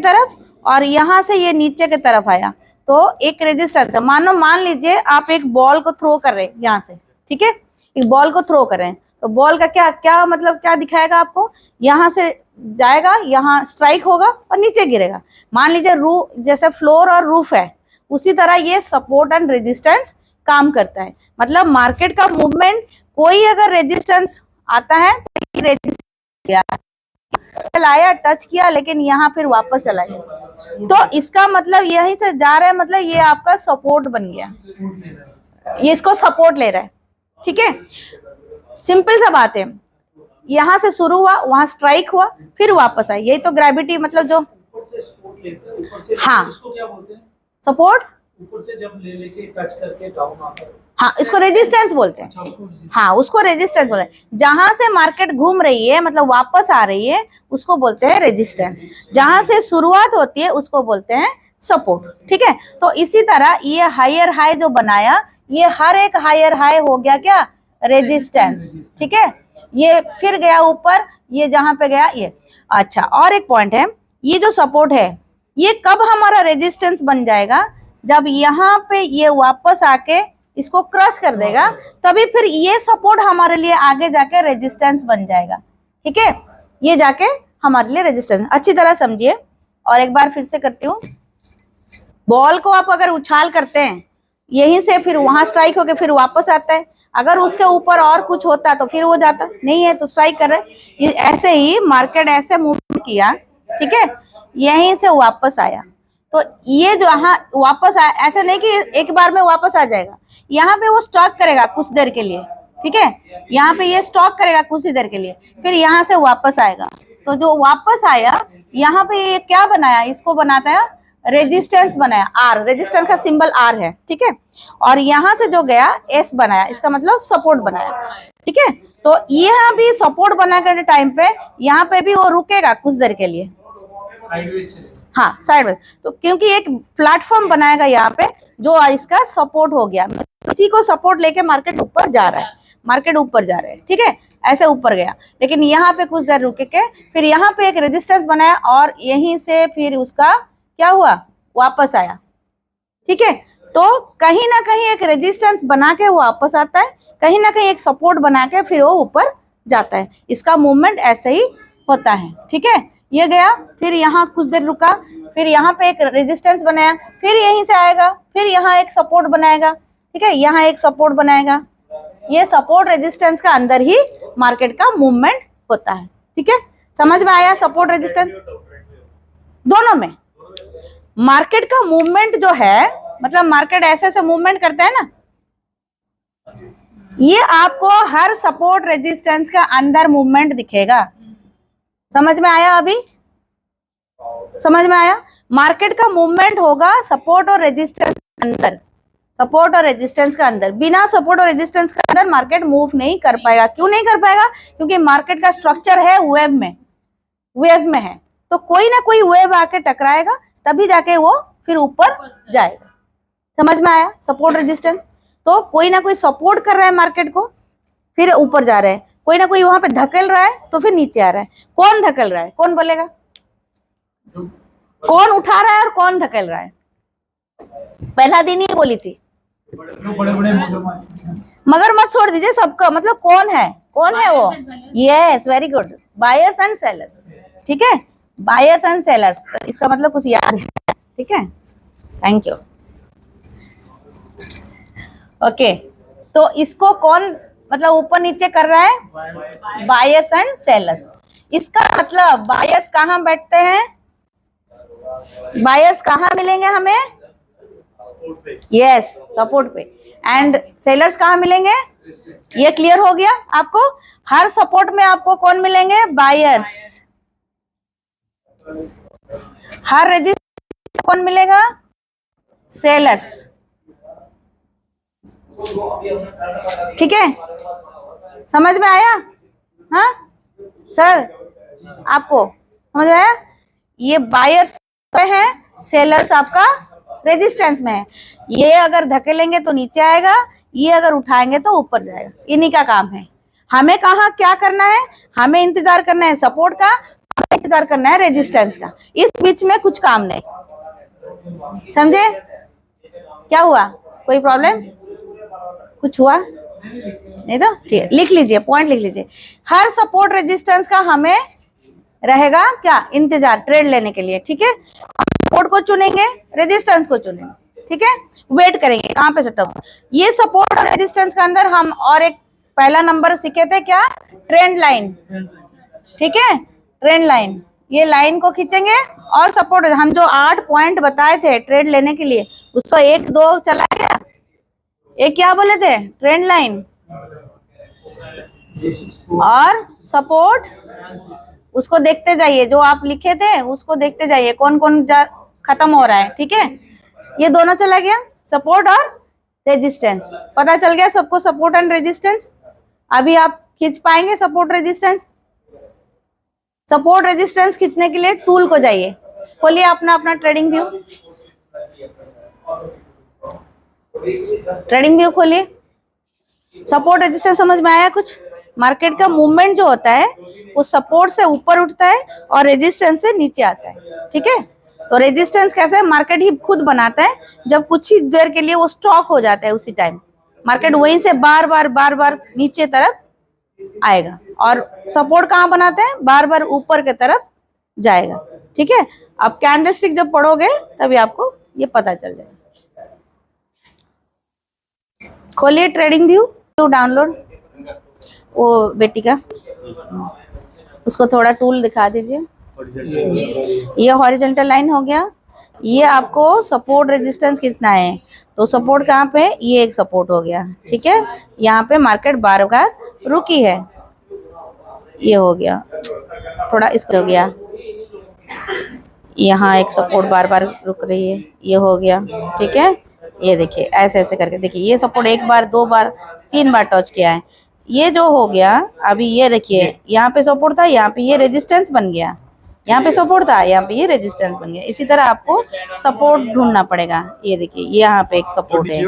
तरफ और यहाँ से ये नीचे की तरफ आया, तो एक रेजिस्टेंस है। मान लीजिए आप एक बॉल को थ्रो कर रहे हैं यहाँ से, ठीक है, एक बॉल को थ्रो कर रहे हैं, तो बॉल का क्या मतलब क्या दिखाएगा आपको, यहाँ से जाएगा, यहाँ स्ट्राइक होगा और नीचे गिरेगा। मान लीजिए जैसे फ्लोर और रूफ है, उसी तरह ये सपोर्ट एंड रेजिस्टेंस काम करता है। मतलब मार्केट का मूवमेंट, कोई अगर रेजिस्टेंस आता है तो रेजिस्टेंस आया, टच किया, लेकिन यहाँ फिर वापस चला गया, तो इसका मतलब यहीं से जा रहा है, मतलब ये आपका सपोर्ट बन गया, ये इसको सपोर्ट ले रहा है, ठीक है। सिंपल सा बात है, यहाँ से शुरू हुआ, वहां स्ट्राइक हुआ, फिर वापस आया, यही तो ग्रेविटी मतलब जो हाँ सपोर्ट ऊपर से जब लेके टच करके डाउन आता है, हाँ इसको रेजिस्टेंस बोलते हैं। हाँ उसको रेजिस्टेंस बोलते हैं। जहां से मार्केट घूम रही है मतलब वापस आ रही है उसको बोलते हैं रेजिस्टेंस, जहां से शुरुआत होती है उसको बोलते हैं सपोर्ट, ठीक है। तो इसी तरह ये हायर हाई जो बनाया, ये हर एक हायर हाई हो गया क्या, रेजिस्टेंस, ठीक है। ये फिर गया ऊपर, ये जहां पे गया ये। अच्छा, और एक पॉइंट है, ये जो सपोर्ट है ये कब हमारा रेजिस्टेंस बन जाएगा, जब यहाँ पे ये वापस आके इसको क्रॉस कर देगा, तभी फिर ये सपोर्ट हमारे लिए आगे जाके रेजिस्टेंस बन जाएगा, ठीक है। ये जाके हमारे लिए रेजिस्टेंस, अच्छी तरह समझिए। और एक बार फिर से करती हूँ, बॉल को आप अगर उछाल करते हैं यहीं से, फिर वहां स्ट्राइक होके फिर वापस आता है, अगर उसके ऊपर और कुछ होता तो फिर वो जाता, नहीं है तो स्ट्राइक कर रहे। ऐसे ही मार्केट ऐसे मूव किया, ठीक है, यहीं से वापस आया, तो ये जो यहाँ वापस आया, ऐसा नहीं कि एक बार में वापस आ जाएगा, यहाँ पे वो स्टॉक करेगा कुछ देर के लिए, ठीक है, यहाँ पे ये स्टॉक करेगा कुछ देर के लिए, फिर यहाँ से वापस आएगा। तो जो वापस आया यहाँ पे ये क्या बनाया, इसको बनाता है रेजिस्टेंस बनाया, आर, रेजिस्टेंस का सिंबल आर है, ठीक है। और यहाँ से जो गया एस बनाया, इसका मतलब सपोर्ट बनाया, ठीक है। तो यहाँ भी सपोर्ट बना करने टाइम पे यहाँ पे भी वो रुकेगा कुछ देर के लिए, हाँ साइडवेज, तो क्योंकि एक प्लेटफॉर्म बनाएगा यहाँ पे जो इसका सपोर्ट हो गया, इसी को सपोर्ट लेके मार्केट ऊपर जा रहा है, मार्केट ऊपर जा रहा है, ठीक है, ऐसे ऊपर गया, लेकिन यहाँ पे कुछ देर रुके के फिर यहाँ पे एक रेजिस्टेंस बनाया और यहीं से फिर उसका क्या हुआ, वापस आया, ठीक है। तो कहीं ना कहीं एक रेजिस्टेंस बना के वो वापस आता है, कहीं ना कहीं एक सपोर्ट बना के फिर वो ऊपर जाता है, इसका मूवमेंट ऐसे ही होता है, ठीक है। ये गया, फिर यहाँ कुछ देर रुका, फिर यहाँ पे एक रेजिस्टेंस बनाया, फिर यहीं से आएगा, फिर यहाँ एक सपोर्ट बनाएगा, ठीक है, यहाँ एक सपोर्ट बनाएगा, ये सपोर्ट रेजिस्टेंस का अंदर ही मार्केट का मूवमेंट होता है, ठीक है। समझ में आया, सपोर्ट रेजिस्टेंस दोनों में मार्केट का मूवमेंट जो है, मतलब मार्केट ऐसे ऐसे मूवमेंट करता है ना, ये आपको हर सपोर्ट रेजिस्टेंस का अंदर मूवमेंट दिखेगा। समझ में आया, अभी समझ में आया, मार्केट का मूवमेंट होगा सपोर्ट और रेजिस्टेंस के अंदर, सपोर्ट और रेजिस्टेंस का अंदर, बिना सपोर्ट और रेजिस्टेंस के अंदर मार्केट मूव नहीं कर पाएगा। क्यों नहीं कर पाएगा, क्योंकि मार्केट का स्ट्रक्चर है वेव में है, तो कोई ना कोई वेव आके टकराएगा तभी जाके वो फिर ऊपर जाएगा। समझ में आया, सपोर्ट रेजिस्टेंस, तो कोई ना कोई सपोर्ट कर रहा है मार्केट को, फिर ऊपर जा रहे हैं, कोई ना कोई वहां पे धकेल रहा है तो फिर नीचे आ रहा है। कौन धकेल रहा है, कौन बोलेगा, कौन उठा रहा है और कौन धकेल रहा है, पहला दिन ही बोली थी, मगर मत छोड़ दीजिए सबको, मतलब कौन है वो, yes very good, buyers and sellers, ठीक है, बायर्स एंड सेलर्स, इसका मतलब कुछ याद है, ठीक है, थैंक यू। ओके, तो इसको कौन मतलब ऊपर नीचे कर रहा है, बायर्स एंड सेलर्स। इसका मतलब बायर्स कहाँ बैठते हैं, बायर्स कहाँ मिलेंगे हमें, यस सपोर्ट पे, एंड सेलर्स कहाँ मिलेंगे, ये क्लियर हो गया आपको। हर सपोर्ट में आपको कौन मिलेंगे, बायर्स, हर रेजिस्टेंस कौन मिलेगा, सेलर्स, ठीक है, समझ में आया, हाँ सर आपको समझ में आया। ये बायर्स है, सेलर्स आपका रेजिस्टेंस में है, ये अगर धकेलेंगे तो नीचे आएगा, ये अगर उठाएंगे तो ऊपर जाएगा, इन्हीं का काम है। हमें कहाँ क्या करना है, हमें इंतजार करना है सपोर्ट का, इंतजार करना है रेजिस्टेंस का, इस बीच में कुछ काम नहीं। समझे? क्या हुआ? कोई प्रॉब्लम? कुछ हुआ नहीं तो ठीक, लिख लीजिए, पॉइंट लिख लीजिए। हर सपोर्ट रेजिस्टेंस का हमें रहेगा क्या? इंतजार ट्रेड लेने के लिए। ठीक है, सपोर्ट को चुनेंगे, रेजिस्टेंस को चुनेंगे। ठीक है, वेट करेंगे कहाँ पे सेटअप। ये सपोर्ट और रेजिस्टेंस के अंदर हम और एक पहला नंबर सीखे थे क्या? Trend line. ठीक है, ट्रेंड लाइन, ये लाइन को खींचेंगे और सपोर्ट, हम जो 8 पॉइंट बताए थे ट्रेड लेने के लिए, उसको 1 2 चला गया। एक क्या बोले थे? ट्रेंड लाइन और सपोर्ट, उसको देखते जाइए, जो आप लिखे थे उसको देखते जाइए कौन कौन खत्म हो रहा है। ठीक है, ये दोनों चला गया, सपोर्ट और रेजिस्टेंस। पता चल गया सबको सपोर्ट एंड रेजिस्टेंस। अभी आप खींच पाएंगे सपोर्ट रेजिस्टेंस? सपोर्ट रेजिस्टेंस खींचने के लिए टूल को जाइए, खोलिए अपना अपना ट्रेडिंग व्यू, ट्रेडिंग व्यू खोलिए। सपोर्ट रेजिस्टेंस समझ में आया कुछ? मार्केट का मूवमेंट जो होता है वो सपोर्ट से ऊपर उठता है और रेजिस्टेंस से नीचे आता है। ठीक है, तो रेजिस्टेंस कैसे है? मार्केट ही खुद बनाता है, जब कुछ ही देर के लिए वो स्टॉक हो जाता है, उसी टाइम मार्केट वहीं से बार बार नीचे तरफ आएगा। और सपोर्ट कहाँ बनाते हैं? बार बार ऊपर के तरफ जाएगा। ठीक है, अब कैंडलस्टिक जब पढ़ोगे तभी आपको ये पता चल जाएगा। खोलिए ट्रेडिंग व्यू, डाउनलोड वो बेटी का, उसको थोड़ा टूल दिखा दीजिए। ये हॉरिजॉन्टल लाइन हो गया, ये आपको सपोर्ट रेजिस्टेंस खींचना है, तो सपोर्ट कहाँ पे? ये एक सपोर्ट हो गया। ठीक है, यहाँ पे मार्केट बार बार रुकी है, ये हो गया, थोड़ा इसको हो गया, यहाँ एक सपोर्ट बार बार रुक रही है, ये हो गया। ठीक है, ये देखिए ऐसे ऐसे करके देखिए, ये सपोर्ट 1 बार 2 बार 3 बार टच किया है, ये जो हो गया। अभी ये देखिए, यहाँ पे सपोर्ट था, यहाँ पे ये रेजिस्टेंस बन गया, यहाँ पे सपोर्ट था, यहाँ पे ये रेजिस्टेंस बन गया। इसी तरह आपको सपोर्ट ढूंढना पड़ेगा। ये देखिए, यहाँ पे एक सपोर्ट है,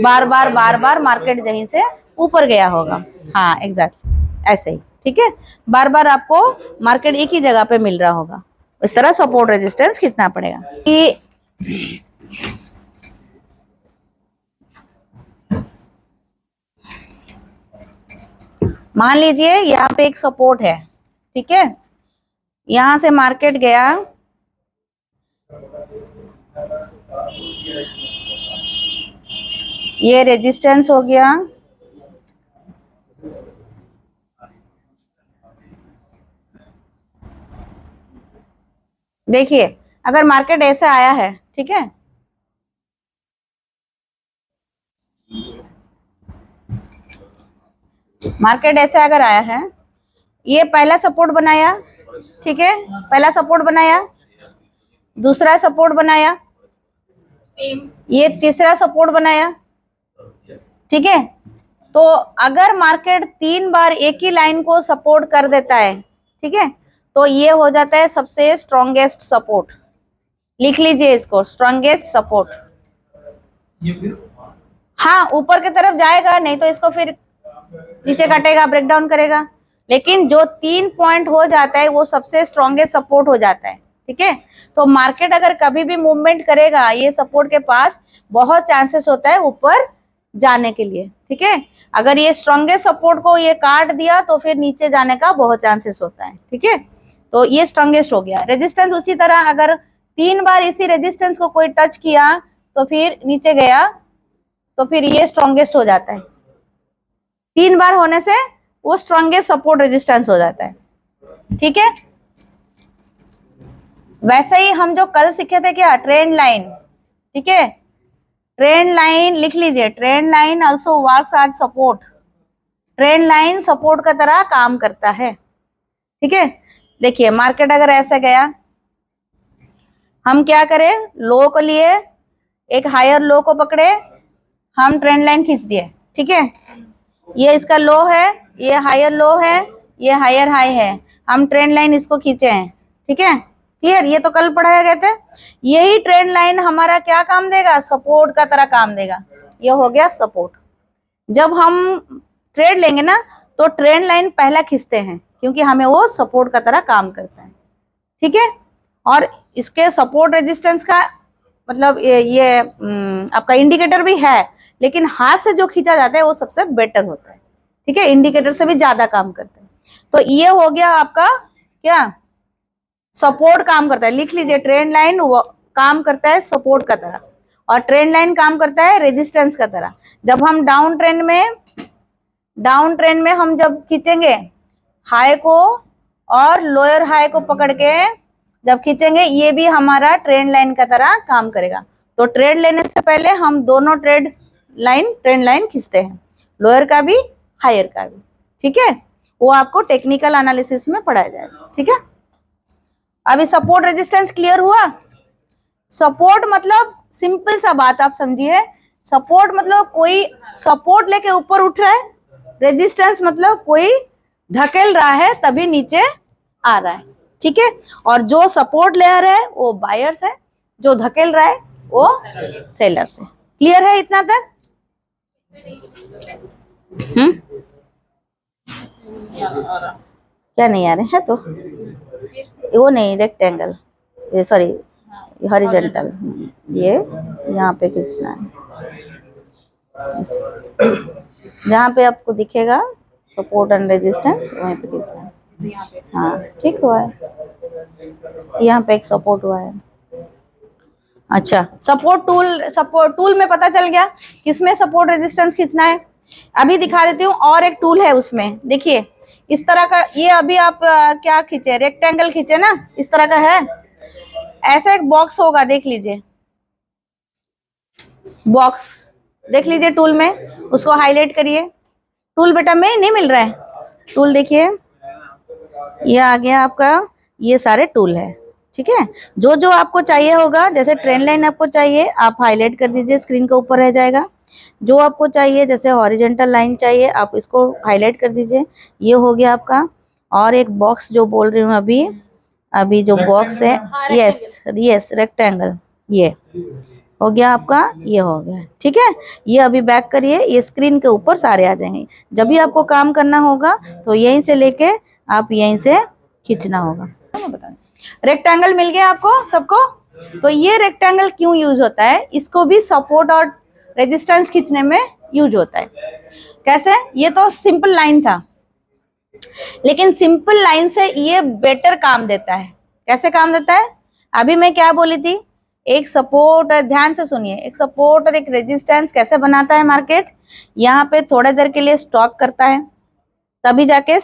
बार बार मार्केट यहीं से ऊपर गया होगा। हाँ एग्जैक्ट ऐसे ही। ठीक है, बार बार आपको मार्केट एक ही जगह पे मिल रहा होगा, इस तरह सपोर्ट रेजिस्टेंस खींचना पड़ेगा। कि मान लीजिए यहाँ पे एक सपोर्ट है। ठीक है, यहां से मार्केट गया, ये रेजिस्टेंस हो गया, देखिए अगर मार्केट ऐसे आया है, ठीक है, मार्केट ऐसे अगर आया है, ये पहला सपोर्ट बनाया, ठीक है, पहला सपोर्ट बनाया, दूसरा सपोर्ट बनाया, ये तीसरा सपोर्ट बनाया। ठीक है, तो अगर मार्केट 3 बार एक ही लाइन को सपोर्ट कर देता है, ठीक है, तो ये हो जाता है सबसे स्ट्रॉन्गेस्ट सपोर्ट। लिख लीजिए इसको, स्ट्रॉन्गेस्ट सपोर्ट। हाँ, ऊपर की तरफ जाएगा, नहीं तो इसको फिर नीचे काटेगा, ब्रेकडाउन करेगा, लेकिन जो 3 पॉइंट हो जाता है वो सबसे स्ट्रॉन्गेस्ट सपोर्ट हो जाता है। ठीक है, तो मार्केट अगर कभी भी मूवमेंट करेगा, ये सपोर्ट के पास बहुत चांसेस होता है ऊपर जाने के लिए। ठीक है, अगर ये स्ट्रॉन्गेस्ट सपोर्ट को ये काट दिया तो फिर नीचे जाने का बहुत चांसेस होता है। ठीक है, तो ये स्ट्रॉन्गेस्ट हो गया। रेजिस्टेंस उसी तरह, अगर 3 बार इसी रेजिस्टेंस को कोई टच किया तो फिर नीचे गया, तो फिर ये स्ट्रॉन्गेस्ट हो जाता है। 3 बार होने से वो स्ट्रॉन्गेस्ट सपोर्ट रेजिस्टेंस हो जाता है। ठीक है, वैसे ही हम जो कल सीखे थे क्या, ट्रेंड लाइन। ठीक है, ट्रेंड लाइन लिख लीजिए, trend line also works as support. Trend line support का तरह काम करता है। ठीक है, देखिए मार्केट अगर ऐसे गया, हम क्या करें, लो को लिए, एक हायर लो को पकड़े, हम ट्रेंड लाइन खींच दिए। ठीक है, ये इसका लो है, ये हायर लो है, ये हायर हाई है, हम ट्रेंड लाइन इसको खींचे हैं। ठीक है, क्लियर? ये तो कल पढ़ाया गया था। यही ट्रेंड लाइन हमारा क्या काम देगा, सपोर्ट का तरह काम देगा। ये हो गया सपोर्ट। जब हम ट्रेड लेंगे ना, तो ट्रेंड लाइन पहला खींचते हैं, क्योंकि हमें वो सपोर्ट का तरह काम करता है। ठीक है। और इसके सपोर्ट रेजिस्टेंस का मतलब ये आपका इंडिकेटर भी है, लेकिन हाथ से जो खींचा जाता है वो सबसे बेटर होता है, ठीक है, इंडिकेटर से भी ज्यादा काम करता है। तो ये हो गया आपका क्या, सपोर्ट काम करता है, लिख लीजिए, ट्रेंड लाइन काम करता है सपोर्ट का तरह और ट्रेंड लाइन काम करता है रेजिस्टेंस का तरह। जब हम डाउन ट्रेंड में हम जब खींचेंगे हाई को और लोअर हाई को पकड़ के जब खींचेंगे, ये भी हमारा ट्रेंड लाइन का तरह काम करेगा। तो ट्रेड लेने से पहले हम दोनों ट्रेंड लाइन खींचते हैं, लोअर का भी हायर का भी, ठीक है। वो आपको टेक्निकल एनालिसिस में पढ़ाया जाएगा, ठीक है। अभी सपोर्ट रेजिस्टेंस क्लियर हुआ। सपोर्ट मतलब सिंपल सा बात आप समझिए, सपोर्ट मतलब कोई सपोर्ट लेके ऊपर उठ रहा है, रेजिस्टेंस मतलब कोई धकेल रहा है तभी नीचे आ रहा है, ठीक है। और जो सपोर्ट ले रहा है वो बायर्स है, जो धकेल रहा है वो सेलर्स है। क्लियर है इतना तक? क्या नहीं आ रहे हैं? तो वो नहीं, रेक्टेंगल, ये सॉरी हॉरिजॉन्टल, ये यहाँ पे खींचना है, जहाँ पे आपको दिखेगा सपोर्ट एंड रेजिस्टेंस वहीं पे खींचना है। हाँ ठीक हुआ है, यहाँ पे एक सपोर्ट हुआ है। अच्छा, सपोर्ट टूल में पता चल गया किसमें सपोर्ट रेजिस्टेंस खींचना है। अभी दिखा देती हूँ, और एक टूल है उसमें, देखिए इस तरह का, ये अभी आप क्या खींचे, रेक्टेंगल खींचे ना, इस तरह का है। ऐसा एक बॉक्स होगा, देख लीजिए, बॉक्स देख लीजिए टूल में, उसको हाईलाइट करिए। टूल बेटा में नहीं मिल रहा है, टूल देखिए, ये आ गया आपका, ये सारे टूल है, ठीक है। जो जो आपको चाहिए होगा, जैसे ट्रेंड लाइन आपको चाहिए आप हाईलाइट कर दीजिए, स्क्रीन के ऊपर रह जाएगा। जो आपको चाहिए, जैसे हॉरिजॉन्टल लाइन चाहिए, आप इसको हाईलाइट कर दीजिए, ये हो गया आपका। और एक बॉक्स जो बोल रही हूँ अभी जो बॉक्स है, यस रेक्टेंगल, ये हो गया आपका, ये हो गया, ठीक है। ये अभी बैक करिए, ये स्क्रीन के ऊपर सारे आ जाएंगे। जब भी आपको काम करना होगा तो यहीं से लेके आप यहीं से खींचना होगा। रेक्टेंगल मिल गया आपको सबको। तो ये रेक्टेंगल क्यों यूज होता है, इसको भी सपोर्ट और रेजिस्टेंस खींचने में यूज होता है। कैसे? ये तो सिंपल लाइन था, लेकिन सिंपल लाइन से ये बेटर काम देता है। कैसे काम देता है? अभी मैं क्या बोली थी, एक सपोर्ट, ध्यान से सुनिए, एक सपोर्ट और एक रेजिस्टेंस कैसे बनाता है मार्केट। यहाँ पे थोड़ी देर के लिए स्टॉक करता है, तभी जाके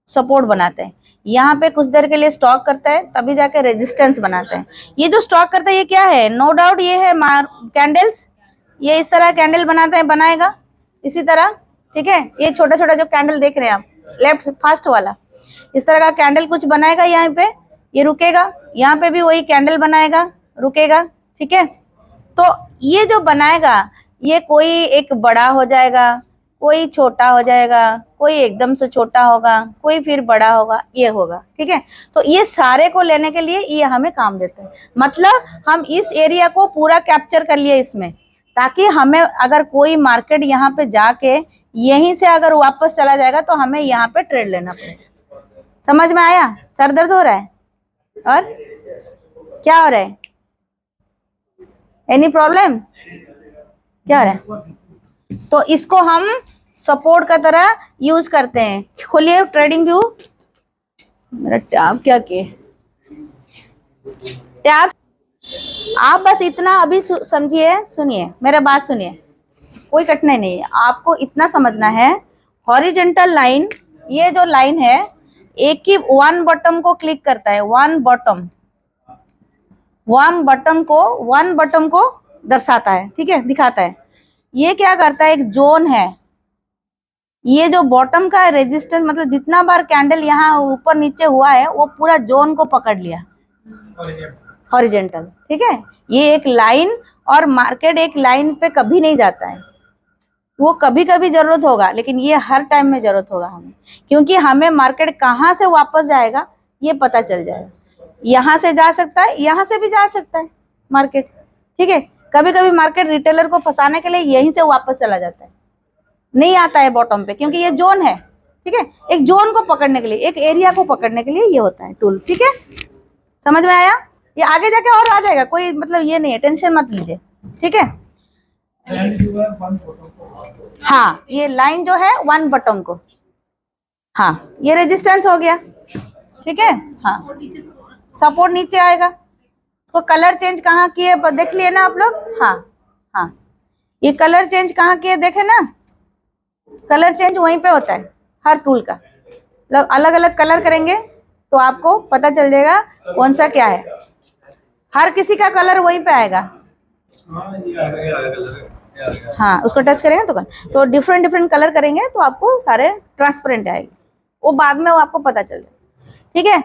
सपोर्ट बनाते हैं। यहाँ पे कुछ देर के लिए स्टॉक करता है, तभी जाके रेजिस्टेंस बनाते हैं। ये जो स्टॉक करता है ये क्या है? नो डाउट ये है कैंडल्स। ये इस तरह कैंडल बनाएगा इसी तरह, ठीक है। ये छोटा छोटा जो कैंडल देख रहे हैं आप, लेफ्ट फर्स्ट वाला, इस तरह का कैंडल कुछ बनाएगा, यहाँ पे ये रुकेगा, यहाँ पे भी वही कैंडल बनाएगा, रुकेगा, ठीक है। तो ये जो बनाएगा, ये कोई एक बड़ा हो जाएगा, कोई छोटा हो जाएगा, कोई एकदम से छोटा होगा, कोई फिर बड़ा होगा, ये होगा, ठीक है। तो ये सारे को लेने के लिए ये हमें काम देता है। मतलब हम इस एरिया को पूरा कैप्चर कर लिए इसमें, ताकि हमें अगर कोई मार्केट यहाँ पे जाके यहीं से अगर वापस चला जाएगा तो हमें यहाँ पे ट्रेड लेना पड़ेगा। समझ में आया? सर दर्द हो रहा है और क्या हो रहा है? Any problem? क्या हो रहा है? तो इसको हम सपोर्ट का तरह यूज करते हैं। खोलिए ट्रेडिंग व्यू, मेरा टैब क्या किए, टैब आप बस इतना अभी समझिए, सुनिए मेरा बात सुनिए, कोई कठिनाई नहीं है, आपको इतना समझना है। हॉरिजॉन्टल लाइन, ये जो लाइन है, एक ही वन बॉटम को क्लिक करता है, वन बॉटम को दर्शाता है, ठीक है, दिखाता है। ये क्या करता है, एक जोन है, ये जो बॉटम का रेजिस्टेंस, मतलब जितना बार कैंडल यहाँ ऊपर नीचे हुआ है वो पूरा जोन को पकड़ लिया, हॉरिजॉन्टल, ठीक है। ये एक लाइन, और मार्केट एक लाइन पे कभी नहीं जाता है, वो कभी कभी जरूरत होगा, लेकिन ये हर टाइम में जरूरत होगा हमें, क्योंकि हमें मार्केट कहाँ से वापस जाएगा ये पता चल जाएगा। यहाँ से जा सकता है, यहाँ से भी जा सकता है मार्केट, ठीक है। कभी कभी मार्केट रिटेलर को फंसाने के लिए यहीं से वापस चला जाता है, नहीं आता है बॉटम पे, क्योंकि ये जोन है, ठीक है। एक जोन को पकड़ने के लिए, एक एरिया को पकड़ने के लिए ये होता है टूल, ठीक है। समझ में आया? ये आगे जाके और आ जाएगा, कोई मतलब ये नहीं है, टेंशन मत लीजिए, ठीक है। हाँ, ये लाइन जो है 1 बटन को, हाँ ये रेजिस्टेंस हो गया, ठीक है। हाँ, सपोर्ट नीचे आएगा। तो कलर चेंज कहाँ किए देख लिए ना आप लोग? हाँ हाँ, ये कलर चेंज कहाँ किए देखे ना? कलर चेंज वहीं पे होता है हर टूल का, मतलब अलग अलग कलर करेंगे तो आपको पता चल जाएगा कौन सा क्या है। हर किसी का कलर वहीं पे आएगा। हाँ, उसको टच करेंगे तो डिफरेंट डिफरेंट कलर करेंगे तो आपको सारे ट्रांसपेरेंट आएंगे, वो बाद में वो आपको पता चल जाएगा, ठीक है।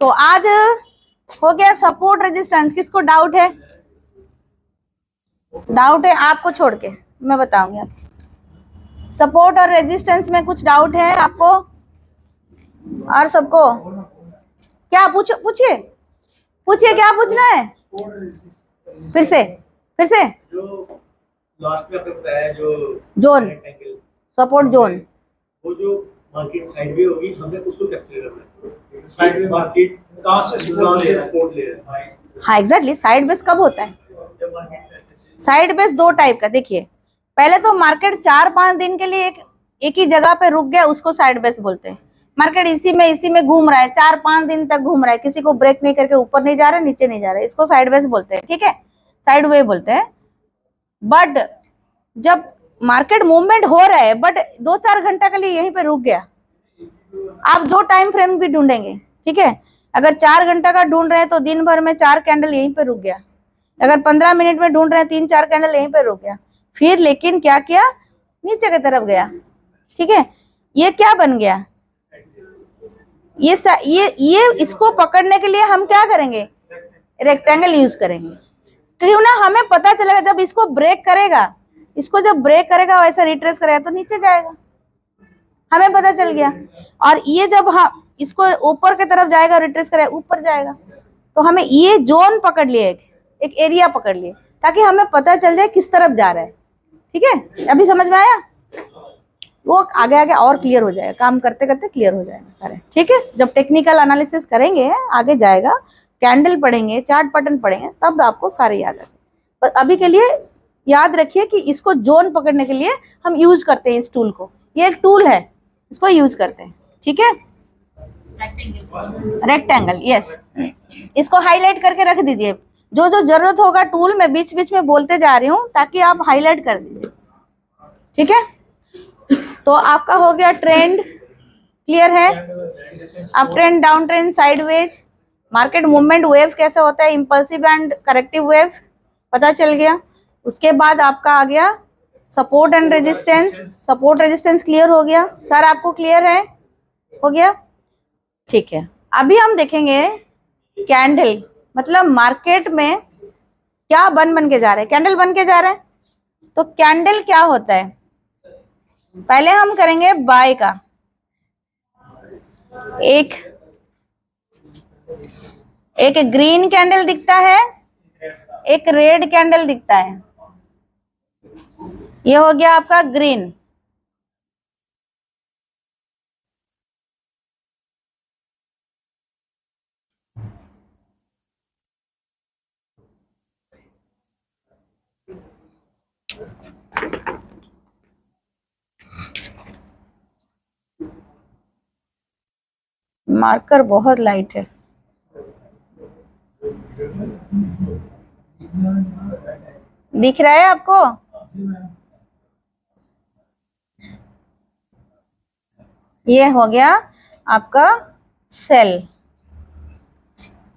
तो आज हो गया सपोर्ट रेजिस्टेंस। किसको डाउट है? डाउट है आपको छोड़ के, मैं बताऊंगी आपको। सपोर्ट और रेजिस्टेंस में कुछ डाउट है आपको और सबको? क्या पूछिए पूछिए, क्या पूछना है? फिर से जो लास्ट में आपने बताया, जो जोन, सपोर्ट जोन, वो जो मार्केट साइड में होगी, हमने उसको कैप्चर करना है। साइड में मार्केट कहाँ से सपोर्ट ले रहा है? हाँ एग्जैक्टली। साइड बेस कब होता है? जब मार्केट साइड बेस 2 टाइप का, देखिए पहले तो मार्केट 4-5 दिन के लिए एक ही जगह पे रुक गया, उसको साइड बेस बोलते हैं। मार्केट इसी में घूम रहा है, 4-5 दिन तक घूम रहा है, किसी को ब्रेक नहीं करके ऊपर नहीं जा रहा है, नीचे नहीं जा रहा है, इसको साइड बेस बोलते हैं, ठीक है, साइड वे बोलते हैं। बट जब मार्केट मूवमेंट हो रहा है बट 2-4 घंटा के लिए यहीं पे रुक गया, आप जो टाइम फ्रेम भी ढूंढेंगे, ठीक है, अगर 4 घंटा का ढूंढ रहे हैं तो दिन भर में 4 कैंडल यहीं पे रुक गया। अगर 15 मिनट में ढूंढ रहे हैं 3-4 कैंडल यहीं पे रुक गया। फिर लेकिन क्या किया? नीचे की तरफ गया, ठीक है। ये क्या बन गया? ये इसको पकड़ने के लिए हम क्या करेंगे? रेक्टेंगल यूज करेंगे। क्यों ना, हमें पता चलेगा जब इसको ब्रेक करेगा, इसको जब ब्रेक करेगा वैसा रिट्रेस करेगा तो नीचे जाएगा, हमें पता चल गया। और ये जब हम इसको ऊपर की तरफ जाएगा, रिट्रेस करेगा, ऊपर जाएगा, तो हमें ये जोन पकड़ लिए, एक एरिया पकड़ लिए, ताकि हमें पता चल जाए किस तरफ जा रहा है, ठीक है। अभी समझ में आया? वो आगे आगे और क्लियर हो जाएगा, काम करते करते क्लियर हो जाएगा सारे, ठीक है। जब टेक्निकल एनालिसिस करेंगे आगे जाएगा, कैंडल पढ़ेंगे, चार्ट पैटर्न पढ़ेंगे, तब आपको सारे याद आएंगे। पर अभी के लिए याद रखिए कि इसको जोन पकड़ने के लिए हम यूज करते हैं इस टूल को, ये एक टूल है, इसको यूज करते हैं, ठीक है। रेक्टेंगल, यस, इसको हाईलाइट करके रख दीजिए। जो जो जरूरत होगा टूल में बीच बीच में बोलते जा रही हूँ ताकि आप हाईलाइट कर दीजिए, ठीक है। तो आपका हो गया ट्रेंड क्लियर है। Up trend, down trend, sideways, market movement, wave कैसे होता है, इंपल्सिव एंड करेक्टिव वेव पता चल गया। उसके बाद आपका आ गया support and resistance. Support resistance clear हो गया सर, आपको क्लियर है? हो गया, ठीक है। अभी हम देखेंगे कैंडल, मतलब मार्केट में क्या बन के जा रहे हैं, कैंडल बन के जा रहे हैं। तो कैंडल क्या होता है, पहले हम करेंगे बाय का। एक ग्रीन कैंडल दिखता है, एक रेड कैंडल दिखता है, ये हो गया आपका ग्रीन। मार्कर बहुत लाइट है, दिख रहा है आपको? ये हो गया आपका सेल,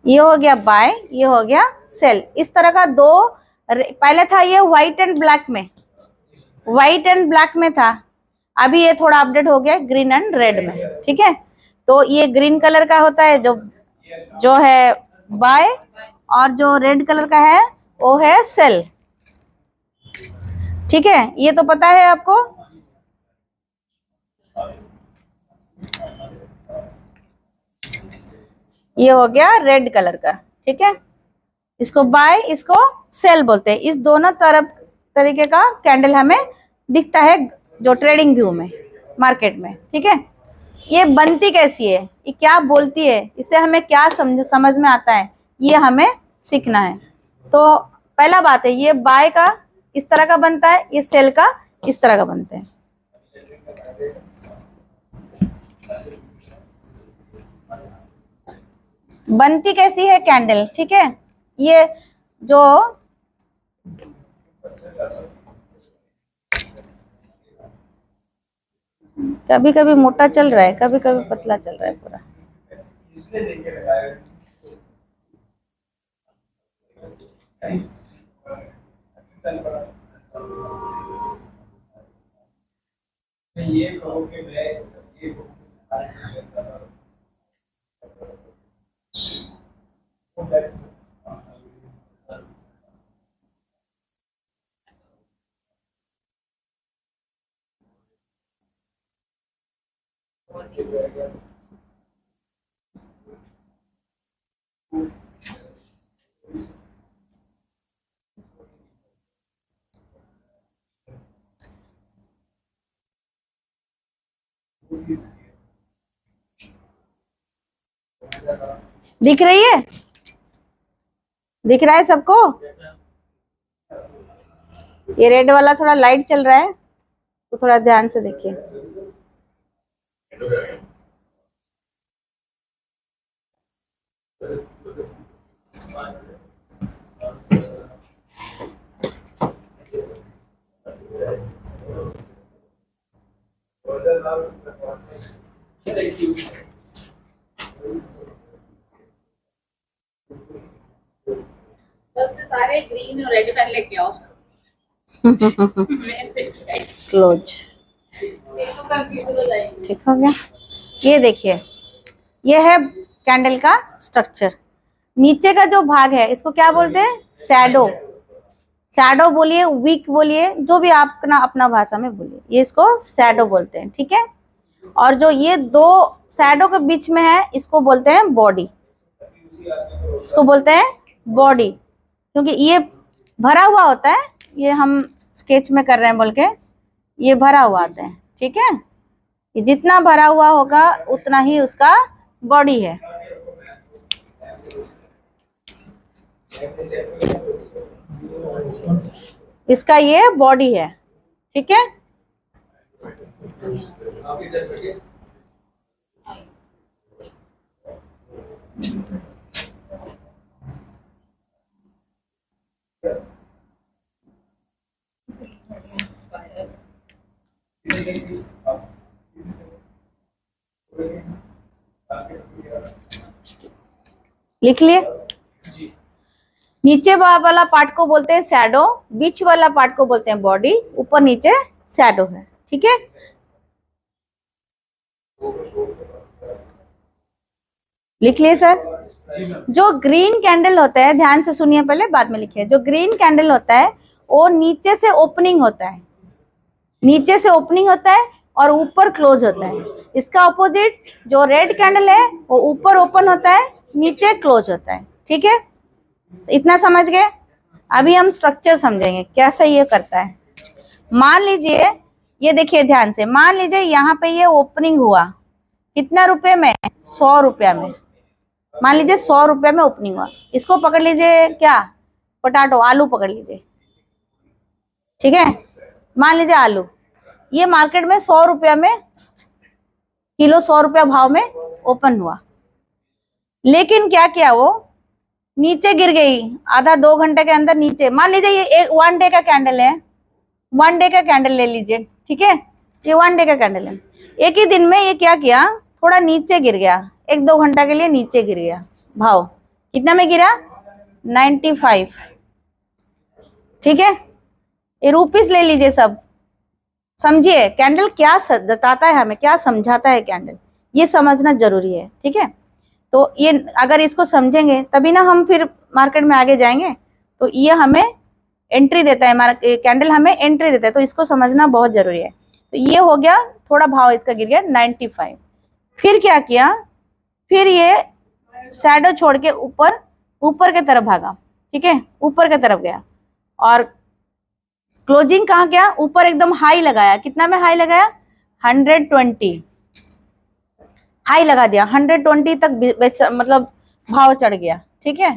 ये हो गया बाय, ये हो गया सेल। इस तरह का दो, पहले था ये व्हाइट एंड ब्लैक में, व्हाइट एंड ब्लैक में था, अभी ये थोड़ा अपडेट हो गया ग्रीन एंड रेड में, ठीक है। तो ये ग्रीन कलर का होता है जो है बाय, और जो रेड कलर का है वो है सेल, ठीक है। ये तो पता है आपको। ये हो गया रेड कलर का, ठीक है, इसको बाय, इसको सेल बोलते हैं। इस दोनों तरफ तरीके का कैंडल हमें दिखता है जो ट्रेडिंग व्यू में, मार्केट में, ठीक है। ये बनती कैसी है, ये क्या बोलती है, इससे हमें क्या समझ में आता है, ये हमें सीखना है। तो पहला बात है, ये बाय का इस तरह का बनता है, ये सेल का इस तरह का बनता है। बनती कैसी है कैंडल, ठीक है। ये जो कभी कभी मोटा चल रहा है, कभी कभी पतला चल रहा है पूरा। दिख रही है, दिख रहा है सबको। ये रेड वाला थोड़ा लाइट चल रहा है, तो थोड़ा ध्यान से देखिए। सबसे सारे ग्रीन और रेड पेन लेके आओ। क्लोज, ठीक हो गया। ये देखिए, ये है कैंडल का स्ट्रक्चर। नीचे का जो भाग है इसको क्या बोलते हैं, शैडो। शैडो बोलिए, वीक बोलिए, जो भी आप अपना भाषा में बोलिए, ये इसको शैडो बोलते हैं, ठीक है। और जो ये दो शैडो के बीच में है इसको बोलते हैं बॉडी, इसको बोलते हैं बॉडी, क्योंकि ये भरा हुआ होता है। ये हम स्केच में कर रहे हैं बोल के, ये भरा हुआ आता है, ठीक है। ये जितना भरा हुआ होगा उतना ही उसका बॉडी है। इसका ये बॉडी है, ठीक है। लिख लिए। नीचे वाला पार्ट को बोलते हैं शैडो, बीच वाला पार्ट को बोलते हैं बॉडी, ऊपर नीचे शैडो है, ठीक है। लिख लिए सर। जो ग्रीन कैंडल होता है, ध्यान से सुनिए पहले, बाद में लिखिए। जो ग्रीन कैंडल होता है वो नीचे से ओपनिंग होता है, नीचे से ओपनिंग होता है और ऊपर क्लोज होता है। इसका ऑपोजिट जो रेड कैंडल है वो ऊपर ओपन होता है, नीचे क्लोज होता है, ठीक है। इतना समझ गए। अभी हम स्ट्रक्चर समझेंगे कैसे ये करता है। मान लीजिए, ये देखिए ध्यान से, मान लीजिए यहाँ पे ये ओपनिंग हुआ, कितना रुपए में, 100 रुपया में। मान लीजिए 100 रुपये में ओपनिंग हुआ। इसको पकड़ लीजिए, क्या, पोटैटो, आलू पकड़ लीजिए, ठीक है। मान लीजिए आलू, ये मार्केट में 100 रुपया में किलो, 100 रुपया भाव में ओपन हुआ। लेकिन क्या किया, वो नीचे गिर गई आधा 2 घंटे के अंदर नीचे। मान लीजिए ये 1 डे का कैंडल है, 1 डे का कैंडल ले लीजिए, ठीक है। ये 1 डे का कैंडल है। एक ही दिन में ये क्या किया, थोड़ा नीचे गिर गया, 1-2 घंटा के लिए नीचे गिर गया। भाव कितना में गिरा, 95, ठीक है। ये रुपीस ले लीजिए सब। समझिए कैंडल क्या बताता है हमें, क्या समझाता है कैंडल, ये समझना जरूरी है, ठीक है। तो ये अगर इसको समझेंगे तभी ना हम फिर मार्केट में आगे जाएंगे। तो ये हमें एंट्री देता है, कैंडल हमें एंट्री देता है, तो इसको समझना बहुत जरूरी है। तो ये हो गया, थोड़ा भाव इसका गिर गया 95। फिर क्या किया, फिर ये शैडो छोड़ के ऊपर के तरफ भागा, ठीक है, ऊपर के तरफ गया और क्लोजिंग कहाँ गया, ऊपर एकदम हाई लगाया। कितना में हाई लगाया, 120, हाई लगा दिया, 120 तक मतलब भाव चढ़ गया, ठीक है।